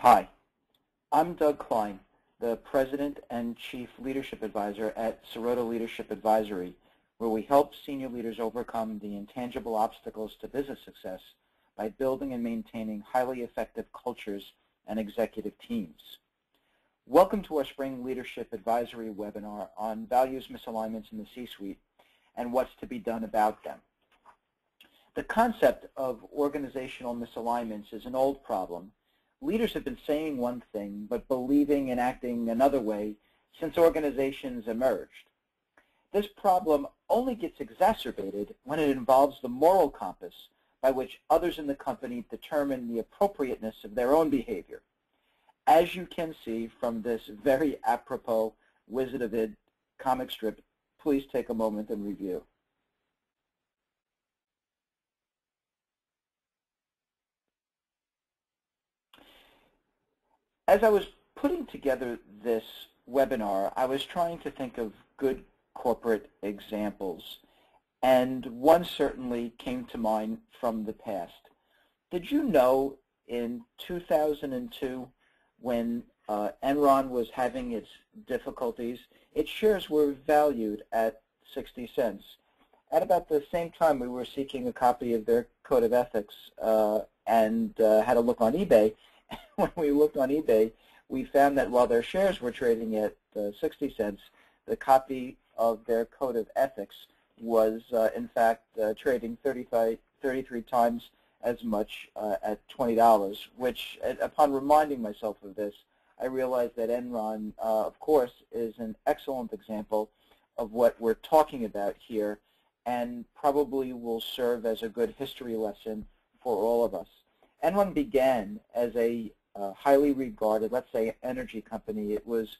Hi, I'm Doug Klein, the President and Chief Leadership Advisor at Sirota Leadership Advisory, where we help senior leaders overcome the intangible obstacles to business success by building and maintaining highly effective cultures and executive teams. Welcome to our Spring Leadership Advisory webinar on values misalignments in the C-suite and what's to be done about them. The concept of organizational misalignments is an old problem. Leaders have been saying one thing but believing and acting another way since organizations emerged. This problem only gets exacerbated when it involves the moral compass by which others in the company determine the appropriateness of their own behavior. As you can see from this very apropos Wizard of Id comic strip, please take a moment and review. As I was putting together this webinar, I was trying to think of good corporate examples, and one certainly came to mind from the past. Did you know in 2002, when Enron was having its difficulties, its shares were valued at 60 cents? At about the same time, we were seeking a copy of their code of ethics and had a look on eBay. When we looked on eBay, we found that while their shares were trading at 60 cents, the copy of their code of ethics was, in fact, trading 33 times as much at $20, which, upon reminding myself of this, I realized that Enron, of course, is an excellent example of what we're talking about here and probably will serve as a good history lesson for all of us. Enron began as a highly regarded, let's say, energy company. It was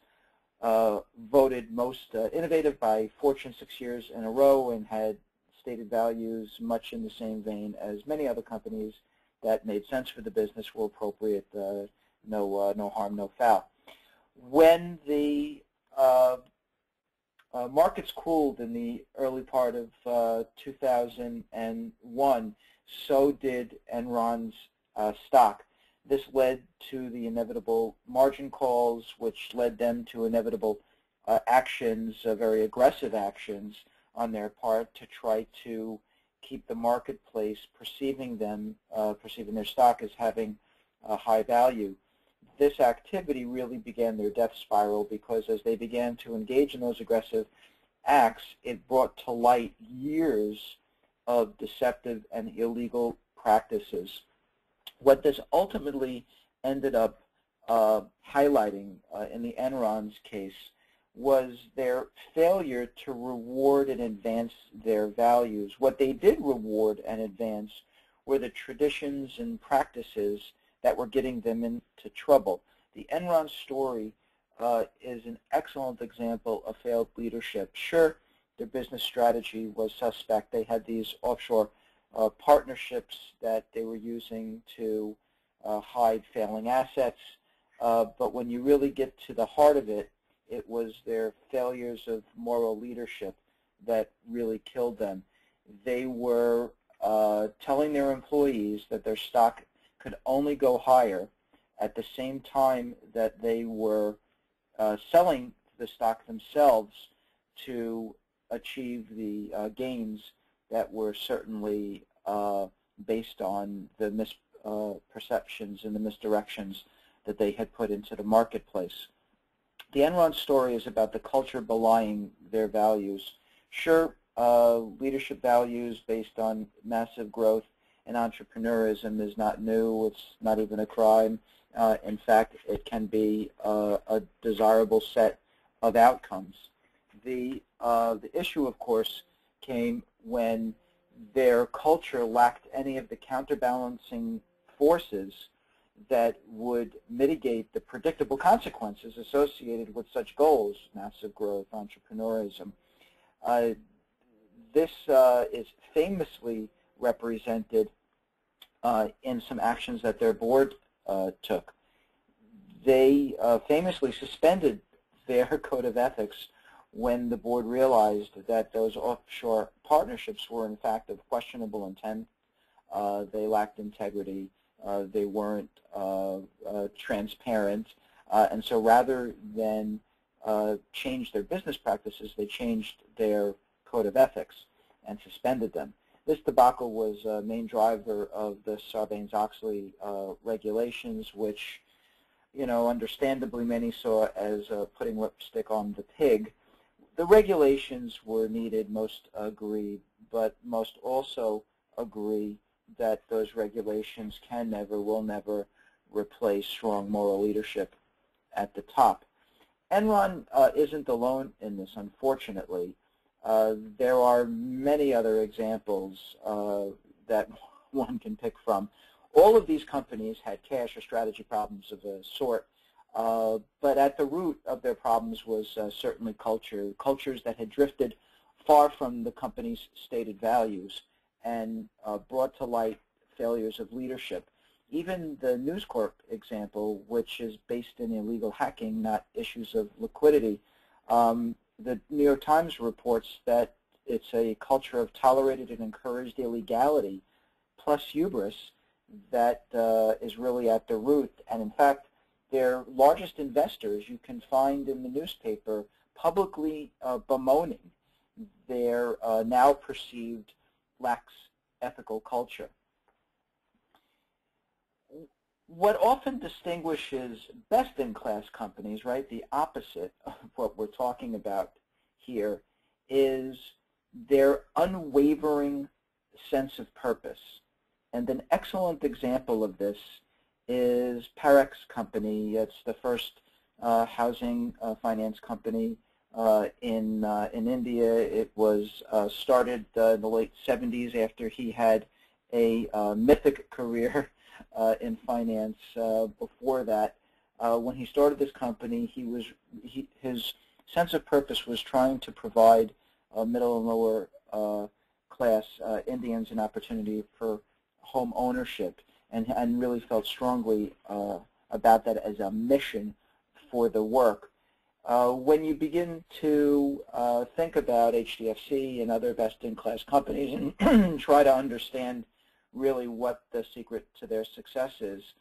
voted most innovative by Fortune 6 years in a row and had stated values much in the same vein as many other companies that made sense for the business, were appropriate, no harm, no foul. When the markets cooled in the early part of 2001, so did Enron's stock. This led to the inevitable margin calls, which led them to inevitable actions, very aggressive actions on their part to try to keep the marketplace perceiving their stock as having a high value. This activity really began their death spiral because as they began to engage in those aggressive acts, it brought to light years of deceptive and illegal practices. What this ultimately ended up highlighting in the Enron's case was their failure to reward and advance their values. What they did reward and advance were the traditions and practices that were getting them into trouble. The Enron story is an excellent example of failed leadership. Sure, their business strategy was suspect. They had these offshore partnerships that they were using to hide failing assets. But when you really get to the heart of it, it was their failures of moral leadership that really killed them. They were telling their employees that their stock could only go higher at the same time that they were selling the stock themselves to achieve the gains that were certainly based on the misperceptions and the misdirections that they had put into the marketplace. The Enron story is about the culture belying their values. Sure, leadership values based on massive growth and entrepreneurism is not new. It's not even a crime. In fact, it can be a desirable set of outcomes. The issue, of course, came when their culture lacked any of the counterbalancing forces that would mitigate the predictable consequences associated with such goals, massive growth, entrepreneurism. This is famously represented in some actions that their board took. They famously suspended their code of ethics when the board realized that those offshore partnerships were in fact of questionable intent, they lacked integrity, They weren't transparent. And so rather than change their business practices, they changed their code of ethics and suspended them. This debacle was a main driver of the Sarbanes-Oxley regulations, which, understandably many saw as putting lipstick on the pig. The regulations were needed, most agreed, but most also agree that those regulations can never, will never replace strong moral leadership at the top. Enron isn't alone in this, unfortunately. There are many other examples that one can pick from. All of these companies had cash or strategy problems of a sort, but at the root of their problems was certainly cultures that had drifted far from the company's stated values and brought to light failures of leadership. Even the News Corp example, which is based in illegal hacking, not issues of liquidity, the New York Times reports that it's a culture of tolerated and encouraged illegality plus hubris that is really at the root. And in fact, their largest investors you can find in the newspaper publicly bemoaning their now perceived lax ethical culture. What often distinguishes best-in-class companies, right, the opposite of what we're talking about here, is their unwavering sense of purpose. And an excellent example of this is Parex Company. It's the first housing finance company in India. It was started in the late 70s after he had a mythic career in finance. Before that, when he started this company, his sense of purpose was trying to provide middle and lower class Indians an opportunity for home ownership, and really felt strongly about that as a mission for the work. When you begin to think about HDFC and other best-in-class companies and try to understand really what the secret to their success is,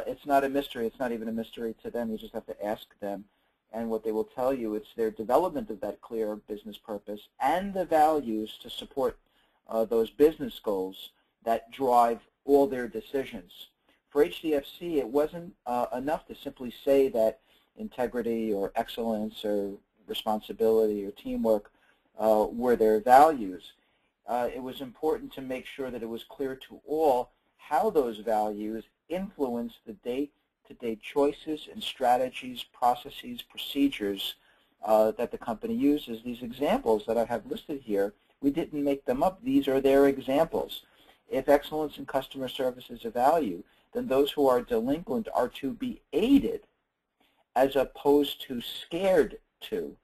it's not a mystery. It's not even a mystery to them. You just have to ask them. And what they will tell you, it's their development of that clear business purpose and the values to support those business goals that drive all their decisions. For HDFC, it wasn't enough to simply say that integrity or excellence or responsibility or teamwork were their values. It was important to make sure that it was clear to all how those values influence the day-to-day choices and strategies, processes, procedures that the company uses. These examples that I have listed here, we didn't make them up. These are their examples. If excellence in customer service is a value, then those who are delinquent are to be aided as opposed to scared to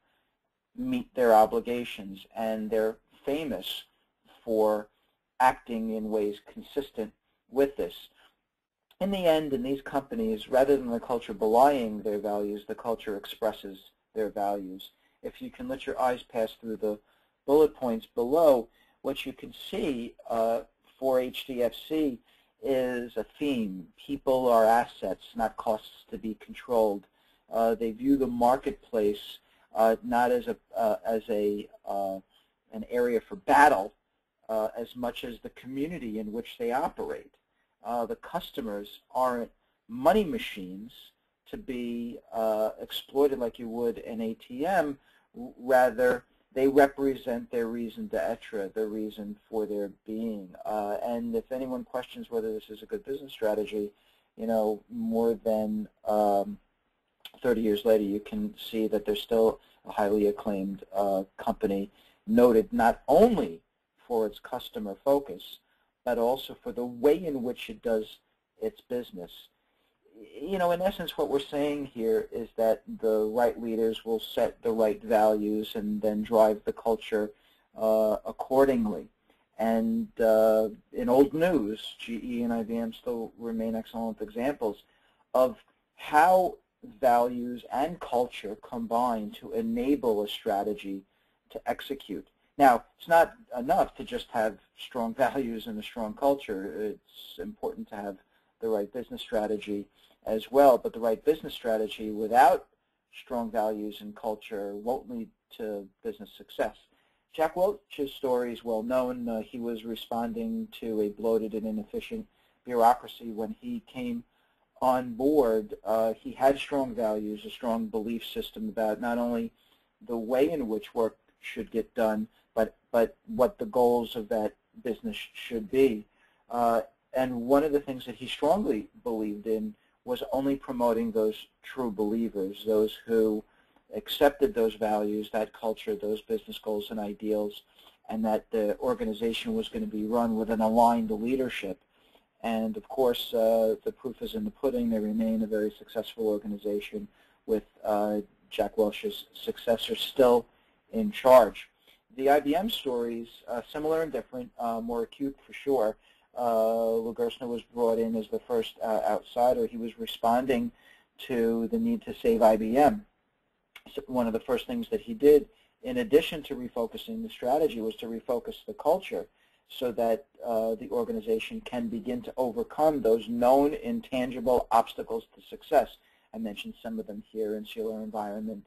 meet their obligations, and they're famous for acting in ways consistent with this. In the end, in these companies, rather than the culture belying their values, the culture expresses their values. If you can let your eyes pass through the bullet points below, what you can see for HDFC is a theme. People are assets, not costs to be controlled. They view the marketplace not as an area for battle as much as the community in which they operate. The customers aren't money machines to be exploited like you would an ATM. Rather, they represent their raison d'etre, their reason for their being. And if anyone questions whether this is a good business strategy, more than 30 years later, you can see that they're still a highly acclaimed company, noted not only for its customer focus, but also for the way in which it does its business. In essence, what we're saying here is that the right leaders will set the right values and then drive the culture accordingly. And in old news, GE and IBM still remain excellent examples of how values and culture combine to enable a strategy to execute. Now, it's not enough to just have strong values and a strong culture. It's important to have the right business strategy as well. But the right business strategy without strong values and culture won't lead to business success. Jack Welch's story is well known. He was responding to a bloated and inefficient bureaucracy when he came on board. He had strong values, a strong belief system about not only the way in which work should get done, but what the goals of that business should be. And one of the things that he strongly believed in was only promoting those true believers, those who accepted those values, that culture, those business goals and ideals, and that the organization was going to be run with an aligned leadership. And of course, the proof is in the pudding. They remain a very successful organization with Jack Welch's successor still in charge. The IBM stories, similar and different, more acute for sure. Lou Gerstner was brought in as the first outsider. He was responding to the need to save IBM. So one of the first things that he did, in addition to refocusing the strategy, was to refocus the culture so that the organization can begin to overcome those known intangible obstacles to success. I mentioned some of them here: insular environment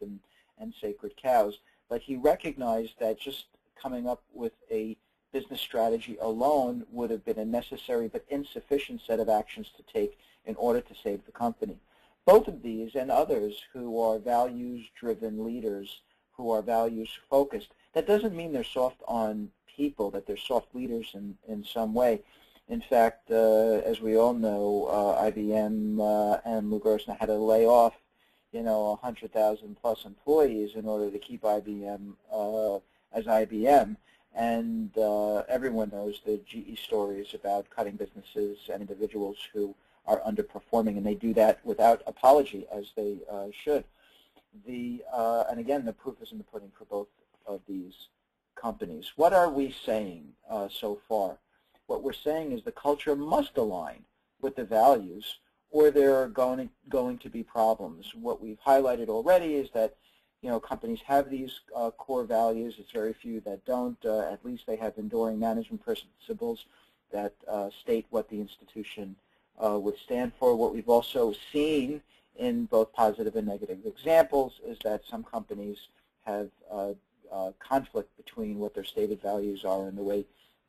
and sacred cows. But he recognized that just coming up with a business strategy alone would have been a necessary but insufficient set of actions to take in order to save the company. Both of these and others who are values-driven leaders, who are values-focused, that doesn't mean they're soft on people, that they're soft leaders in some way. In fact, as we all know, IBM and Lou Gerstner had to lay off 100,000 plus employees in order to keep IBM as IBM. And everyone knows the GE stories about cutting businesses and individuals who are underperforming, and they do that without apology, as they should. And again, the proof is in the pudding for both of these companies. What are we saying so far? What we're saying is the culture must align with the values, or there are going to be problems. What we've highlighted already is that companies have these core values. It's very few that don't. At least they have enduring management principles that state what the institution would stand for. What we've also seen in both positive and negative examples is that some companies have conflict between what their stated values are and the way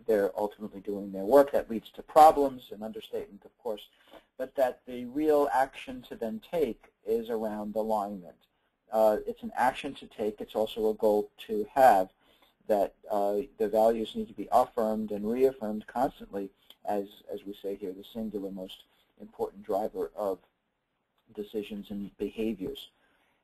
they're ultimately doing their work. That leads to problems, an understatement, of course, but that the real action to then take is around alignment. It's an action to take. It's also a goal to have, that the values need to be affirmed and reaffirmed constantly as we say here, the singular most important driver of decisions and behaviors.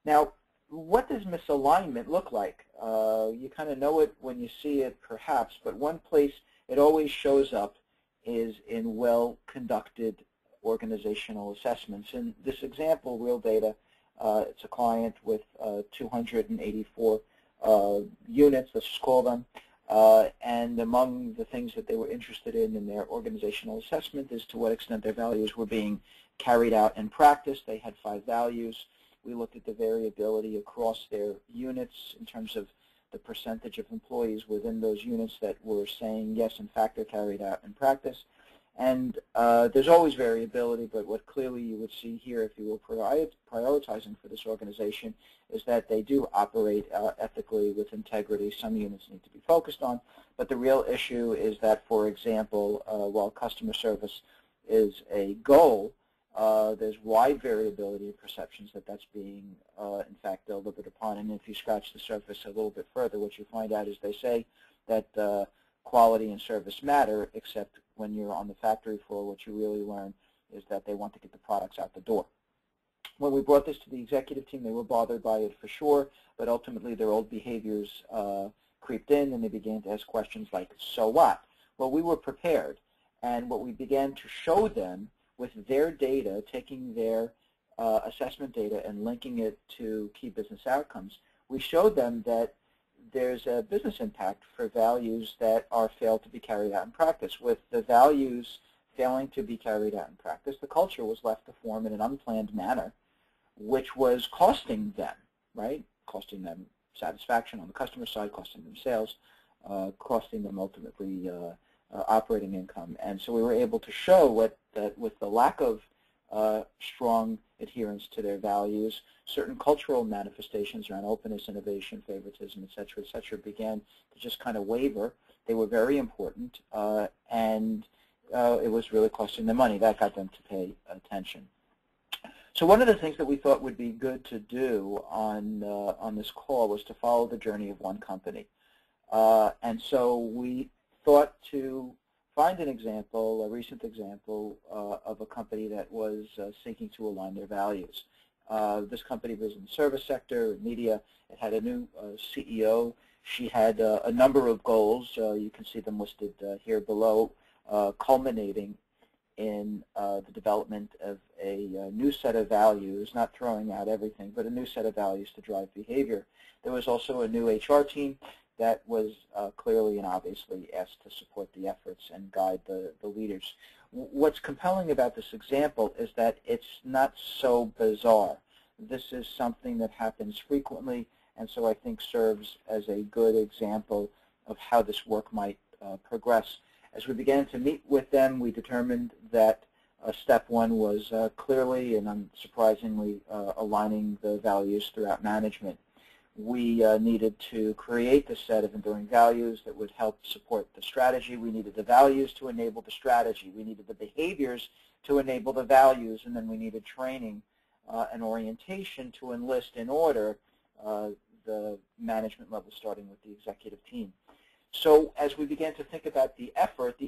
Now, what does misalignment look like? You kind of know it when you see it, perhaps, but one place it always shows up is in well-conducted organizational assessments. In this example, Real Data, it's a client with 284 units, let's just call them, and among the things that they were interested in their organizational assessment is to what extent their values were being carried out in practice. They had 5 values. We looked at the variability across their units in terms of the percentage of employees within those units that were saying, yes, in fact, they're carried out in practice. And there's always variability, but what clearly you would see here if you were prioritizing for this organization is that they do operate ethically with integrity. Some units need to be focused on, but the real issue is that, for example, while customer service is a goal, there's wide variability in perceptions that that's being, in fact, delivered upon. And if you scratch the surface a little bit further, what you find out is they say that quality and service matter, except when you're on the factory floor, what you really learn is that they want to get the products out the door. When we brought this to the executive team, they were bothered by it for sure, but ultimately their old behaviors creeped in, and they began to ask questions like, so what? Well, we were prepared, and what we began to show them with their data, taking their assessment data and linking it to key business outcomes, we showed them that there's a business impact for values that are failed to be carried out in practice. With the values failing to be carried out in practice, the culture was left to form in an unplanned manner, which was costing them, right? Costing them satisfaction on the customer side, costing them sales, costing them ultimately operating income. And so we were able to show that with the lack of strong adherence to their values, certain cultural manifestations around openness, innovation, favoritism, et cetera, began to just kind of waver. They were very important, and it was really costing them money. That got them to pay attention. So one of the things that we thought would be good to do on this call was to follow the journey of one company. And so we thought to find an example, a recent example, of a company that was seeking to align their values. This company was in the service sector, media. It had a new CEO. She had a number of goals. You can see them listed here below, culminating in the development of a new set of values, not throwing out everything, but a new set of values to drive behavior. There was also a new HR team that was clearly and obviously asked to support the efforts and guide the leaders. What's compelling about this example is that it's not so bizarre. This is something that happens frequently, and so I think serves as a good example of how this work might progress. As we began to meet with them, we determined that step one was clearly and unsurprisingly aligning the values throughout management. We needed to create the set of enduring values that would help support the strategy. We needed the values to enable the strategy. We needed the behaviors to enable the values, and then we needed training and orientation to enlist in order the management level, starting with the executive team. So as we began to think about the effort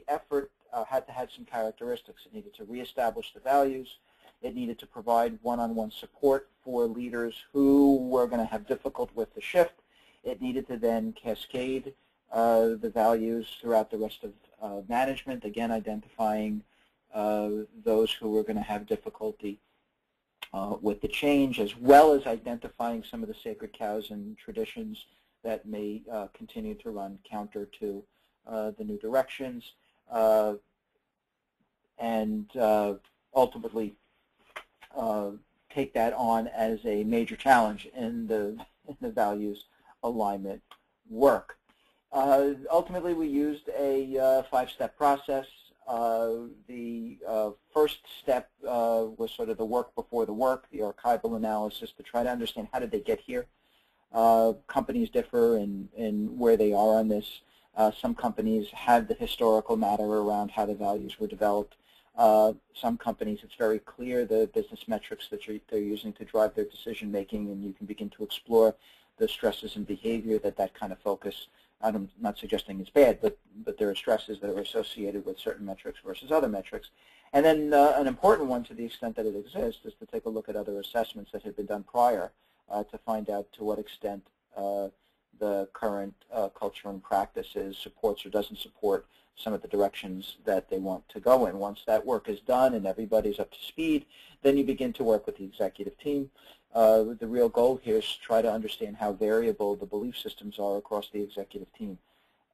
had to have some characteristics. It needed to reestablish the values. It needed to provide one-on-one support for leaders who were going to have difficulty with the shift. It needed to then cascade the values throughout the rest of management, again identifying those who were going to have difficulty with the change, as well as identifying some of the sacred cows and traditions that may continue to run counter to the new directions, and ultimately take that on as a major challenge in the values alignment work. Ultimately, we used a five-step process. The first step was sort of the work before the work, the archival analysis to try to understand how did they get here. Companies differ in where they are on this. Some companies have the historical matter around how the values were developed. Some companies, it's very clear the business metrics that they're using to drive their decision making, and you can begin to explore the stresses and behavior that kind of focus. I'm not suggesting it's bad, but there are stresses that are associated with certain metrics versus other metrics. And then an important one, to the extent that it exists, is to take a look at other assessments that had been done prior to find out to what extent the current culture and practices supports or doesn't support some of the directions that they want to go in. Once that work is done and everybody's up to speed, then you begin to work with the executive team. The real goal here is to try to understand how variable the belief systems are across the executive team.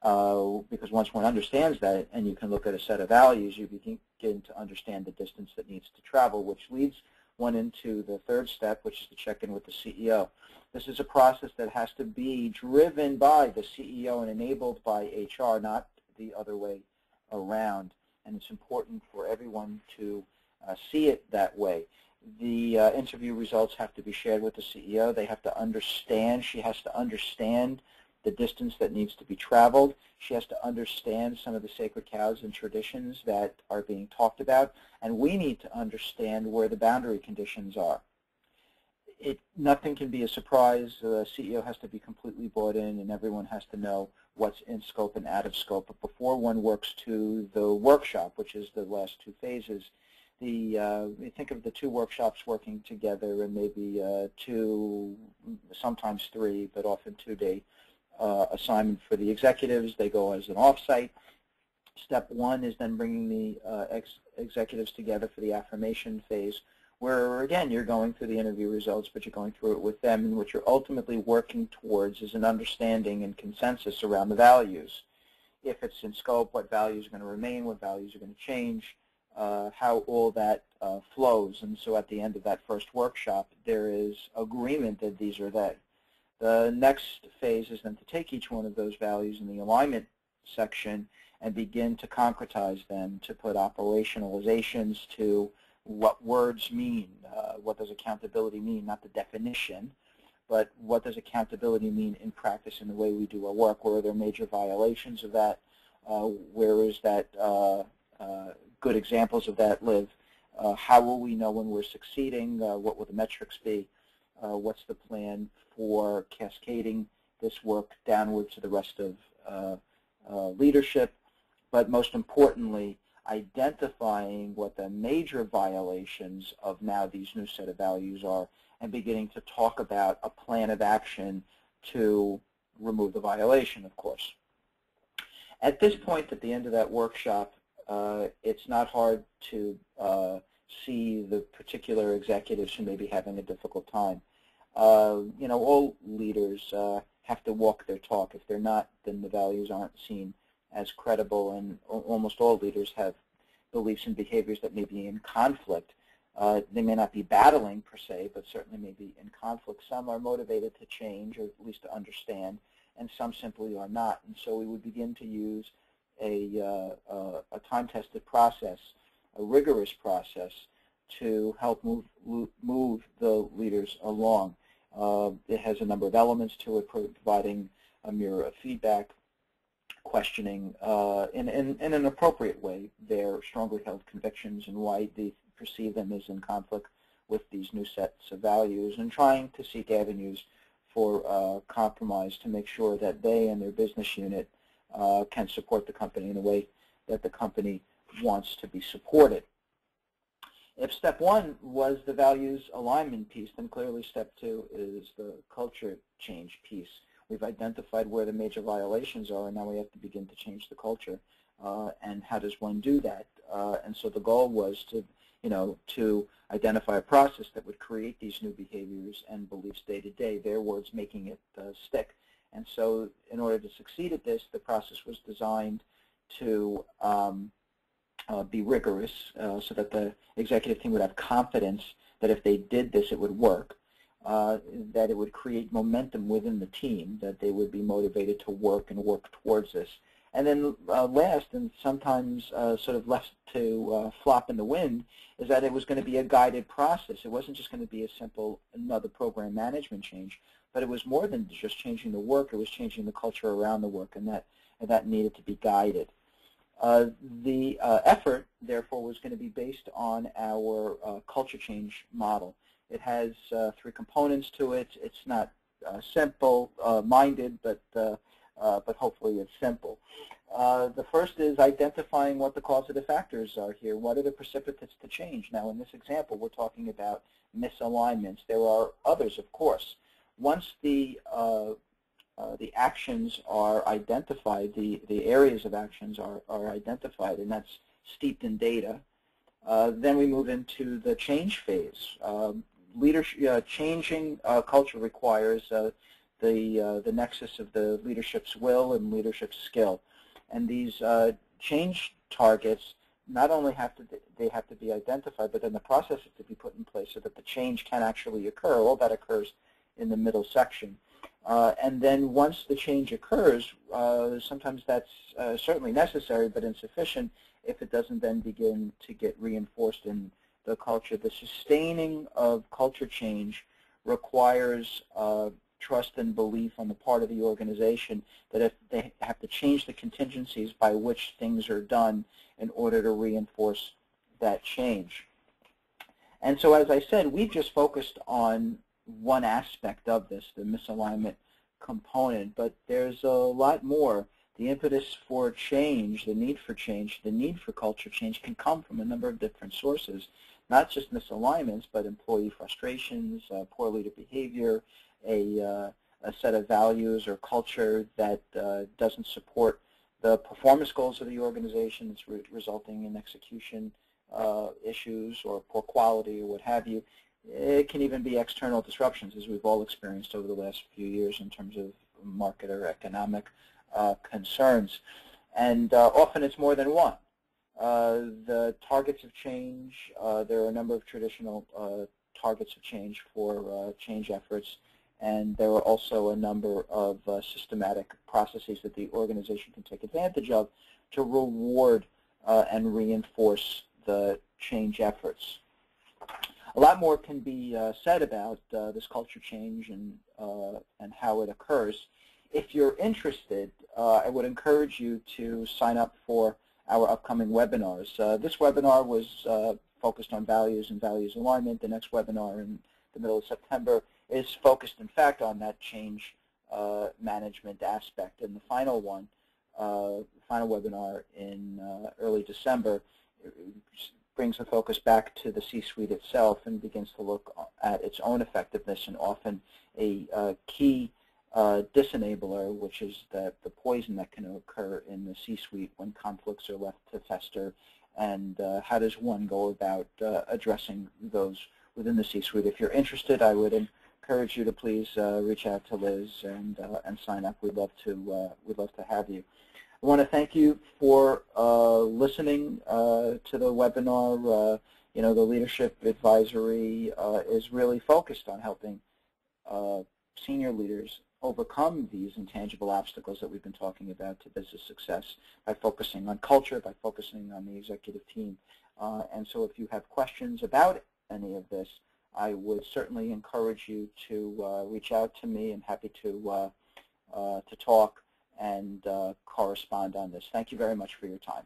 Because once one understands that and you can look at a set of values, you begin to understand the distance that needs to travel, which leads one into the third step, which is to check in with the CEO. This is a process that has to be driven by the CEO and enabled by HR, not the other way around. And it's important for everyone to see it that way. The interview results have to be shared with the CEO. They have to understand, she has to understand the distance that needs to be traveled. She has to understand some of the sacred cows and traditions that are being talked about. And we need to understand where the boundary conditions are. Nothing can be a surprise. The CEO has to be completely bought in, and everyone has to know what's in scope and out of scope. But before one works to the workshop, which is the last two phases, you think of the two workshops working together, and maybe two, sometimes three, but often 2-day assignment for the executives. They go as an offsite. Step one is then bringing the executives together for the affirmation phase, where, again, you're going through the interview results, but you're going through it with them, and what you're ultimately working towards is an understanding and consensus around the values. If it's in scope, what values are going to remain, what values are going to change, how all that flows. And so at the end of that first workshop, there is agreement that these are they. The next phase is then to take each one of those values in the alignment section and begin to concretize them, to put operationalizations to what words mean. What does accountability mean? Not the definition, but what does accountability mean in practice in the way we do our work? Where are there major violations of that? Where is that good examples of that live? How will we know when we're succeeding? What will the metrics be? What's the plan for cascading this work downward to the rest of leadership? But most importantly, identifying what the major violations of now these new set of values are, and beginning to talk about a plan of action to remove the violation, of course. At this point, at the end of that workshop, it's not hard to see the particular executives who may be having a difficult time. You know, all leaders have to walk their talk. If they're not, then the values aren't seen as credible, and almost all leaders have beliefs and behaviors that may be in conflict. They may not be battling per se, but certainly may be in conflict. Some are motivated to change, or at least to understand, and some simply are not. And so we would begin to use a time-tested process, a rigorous process, to help move the leaders along. It has a number of elements to it, providing a mirror of feedback, questioning in an appropriate way their strongly held convictions and why they perceive them as in conflict with these new sets of values, and trying to seek avenues for compromise to make sure that they and their business unit can support the company in a way that the company wants to be supported. If step one was the values alignment piece, then clearly step two is the culture change piece. We've identified where the major violations are, and now we have to begin to change the culture. And how does one do that? And so the goal was to, to identify a process that would create these new behaviors and beliefs day to day, their words making it stick. And so in order to succeed at this, the process was designed to be rigorous so that the executive team would have confidence that if they did this, it would work. That it would create momentum within the team, that they would be motivated to work towards this. And then last, and sometimes sort of left to flop in the wind, is that it was going to be a guided process. It wasn't just going to be a simple another program management change, but it was more than just changing the work. It was changing the culture around the work, and that needed to be guided. The effort, therefore, was going to be based on our culture change model. It has three components to it. It's not simple-minded, but hopefully it's simple. The first is identifying what the causative factors are here. What are the precipitates to change? Now, in this example, we're talking about misalignments. There are others, of course. Once the actions are identified, the areas of actions are identified, and that's steeped in data, then we move into the change phase. Changing culture requires the nexus of the leadership's will and leadership's skill. And these change targets not only have to be identified, but then the process has to be put in place so that the change can actually occur. All that occurs in the middle section. And then once the change occurs, sometimes that's certainly necessary but insufficient if it doesn't then begin to get reinforced in the culture. The sustaining of culture change requires trust and belief on the part of the organization that if they have to change the contingencies by which things are done in order to reinforce that change. And so, as I said, we've just focused on one aspect of this, the misalignment component, but there's a lot more. The impetus for change, the need for change, the need for culture change can come from a number of different sources, not just misalignments, but employee frustrations, poor leader behavior, a set of values or culture that doesn't support the performance goals of the organization. It's resulting in execution issues or poor quality or what have you. It can even be external disruptions, as we've all experienced over the last few years in terms of market or economic concerns. And often it's more than one. The targets of change, there are a number of traditional targets of change for change efforts, and there are also a number of systematic processes that the organization can take advantage of to reward and reinforce the change efforts. A lot more can be said about this culture change and how it occurs. If you're interested, I would encourage you to sign up for our upcoming webinars. This webinar was focused on values and values alignment. The next webinar in the middle of September is focused, in fact, on that change management aspect. And the final one, final webinar in early December, brings the focus back to the C-suite itself and begins to look at its own effectiveness, and often a key disenabler, which is the poison that can occur in the C-suite when conflicts are left to fester, and how does one go about addressing those within the C-suite. If you're interested, I would encourage you to please reach out to Liz and sign up. We'd love to have you. I want to thank you for listening to the webinar. You know, the Leadership Advisory is really focused on helping senior leaders overcome these intangible obstacles that we've been talking about to business success by focusing on culture, by focusing on the executive team. And so if you have questions about any of this, I would certainly encourage you to reach out to me. I'm happy to talk and correspond on this. Thank you very much for your time.